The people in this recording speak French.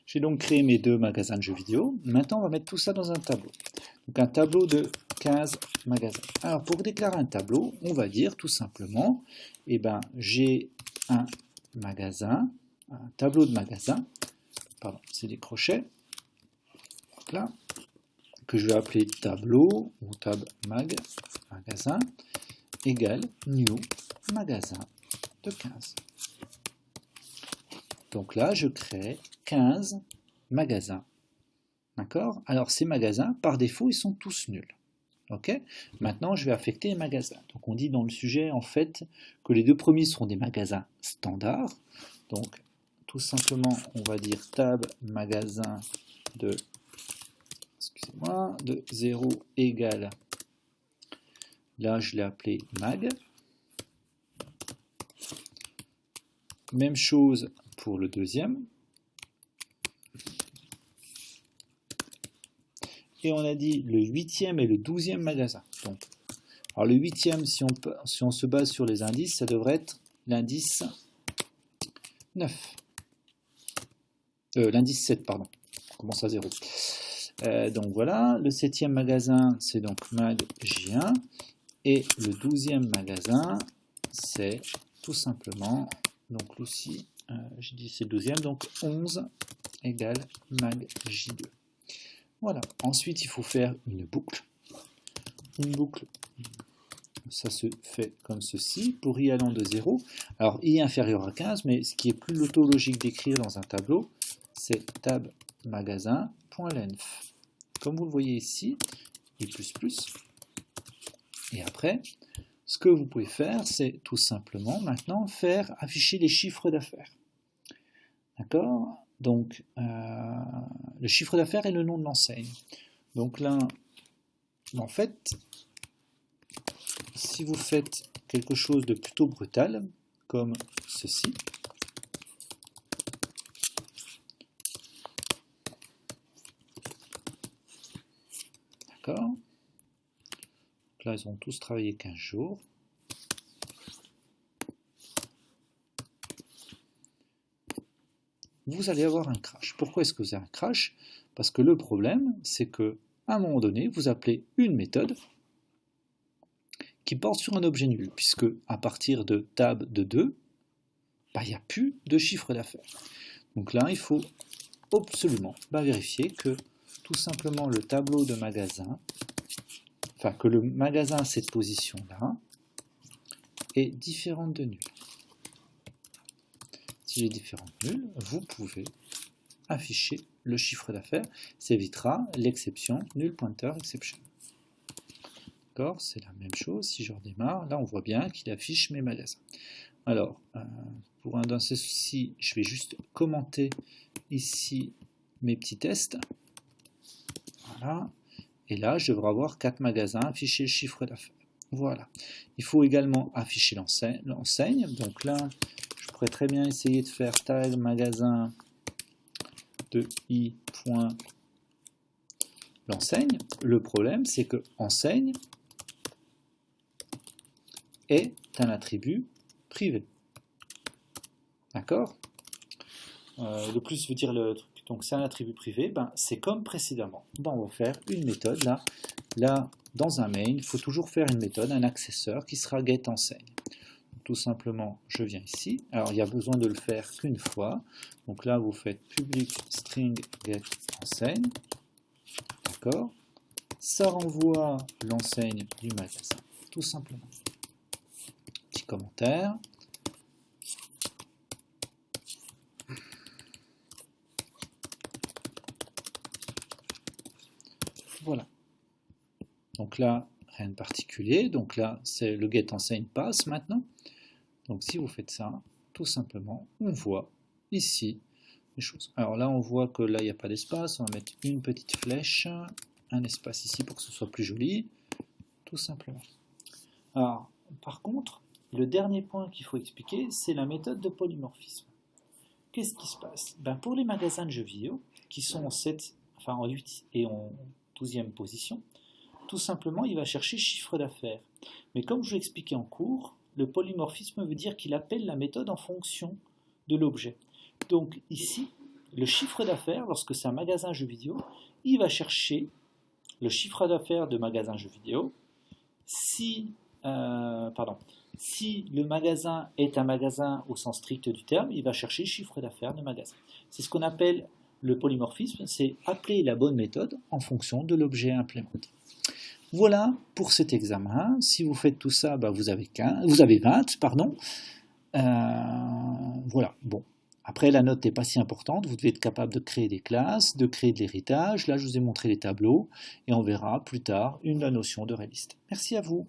J'ai donc créé mes deux magasins de jeux vidéo. Maintenant, on va mettre tout ça dans un tableau. Donc un tableau de 15 magasins. Alors pour déclarer un tableau, on va dire tout simplement, j'ai un magasin, un tableau de magasin, pardon, c'est des crochets, donc là, que je vais appeler tableau ou tab mag, magasin, égale new magasin de 15. Donc là, je crée 15 magasins. D'accord? Alors ces magasins, par défaut, ils sont tous nuls. Ok? Maintenant, je vais affecter les magasins. Donc on dit dans le sujet, en fait, que les deux premiers seront des magasins standards. Donc tout simplement, on va dire tab magasin de, de 0 égale, là je l'ai appelé mag. Même chose pour le deuxième. Et on a dit le 8e et le 12e magasin. Donc, alors le 8e, si on se base sur les indices, ça devrait être l'indice 9. L'indice 7, pardon. On commence à 0. Donc voilà, le 7e magasin, c'est donc mag J1. Et le 12e magasin, c'est tout simplement, donc aussi, j'ai dit c'est le 12e, donc 11 égale mag J2. Voilà, ensuite il faut faire une boucle. Une boucle, ça se fait comme ceci, pour i allant de 0. Alors i inférieur à 15, mais ce qui est plus logique d'écrire dans un tableau, c'est tab magasin.length. Comme vous le voyez ici, i++. Et après, ce que vous pouvez faire, c'est tout simplement maintenant faire afficher les chiffres d'affaires. D'accord? Donc, le chiffre d'affaires est le nom de l'enseigne. Donc là, en fait, si vous faites quelque chose de plutôt brutal, comme ceci, d'accord? Là, ils ont tous travaillé 15 jours. Vous allez avoir un crash. Pourquoi est-ce que vous avez un crash? Parce que le problème, c'est que à un moment donné, vous appelez une méthode qui porte sur un objet nul, puisque à partir de tab de 2, il n'y a plus de chiffre d'affaires. Donc là, il faut absolument vérifier que tout simplement le tableau de magasin, enfin que le magasin à cette position-là est différente de nul. Si j'ai différent de nul, vous pouvez afficher le chiffre d'affaires. Ça évitera l'exception nul pointer exception. D'accord? C'est la même chose. Si je redémarre, là on voit bien qu'il affiche mes magasins. Alors, pour un d'un ceci, je vais juste commenter ici mes petits tests. Voilà. Et là, je devrais avoir 4 magasins, afficher le chiffre d'affaires. Voilà. Il faut également afficher l'enseigne. Donc là, je pourrais très bien essayer de faire tag magasin de i. L'enseigne. Le problème, c'est que enseigne est un attribut privé. D'accord? De plus, je veux dire le truc. Donc, c'est un attribut privé. C'est comme précédemment. On va faire une méthode. Là, dans un main, il faut toujours faire une méthode, un accesseur qui sera getEnseigne. Tout simplement, je viens ici. Alors, il y a besoin de le faire qu'une fois. Donc là, vous faites public string getEnseigne. D'accord? Ça renvoie l'enseigne du magasin. Tout simplement. Petit commentaire. Voilà. Donc là, rien de particulier. Donc là, c'est le getEnseigne passe maintenant. Donc si vous faites ça, tout simplement, on voit ici les choses. Alors là, on voit que là, il n'y a pas d'espace. On va mettre une petite flèche, un espace ici pour que ce soit plus joli, tout simplement. Alors, par contre, le dernier point qu'il faut expliquer, c'est la méthode de polymorphisme. Qu'est-ce qui se passe? Pour les magasins de jeux vidéo, qui sont en 8 et en 12e position, tout simplement, il va chercher chiffre d'affaires. Mais comme je vous l'expliquais en cours, le polymorphisme veut dire qu'il appelle la méthode en fonction de l'objet. Donc ici, le chiffre d'affaires, lorsque c'est un magasin jeux vidéo, il va chercher le chiffre d'affaires de magasin jeux vidéo. Si le magasin est un magasin au sens strict du terme, il va chercher le chiffre d'affaires de magasin. C'est ce qu'on appelle le polymorphisme, c'est appeler la bonne méthode en fonction de l'objet implémenté. Voilà pour cet examen. Si vous faites tout ça, vous avez 20. Voilà, bon. Après, la note n'est pas si importante. Vous devez être capable de créer des classes, de créer de l'héritage. Là, je vous ai montré les tableaux et on verra plus tard la notion de réliste. Merci à vous.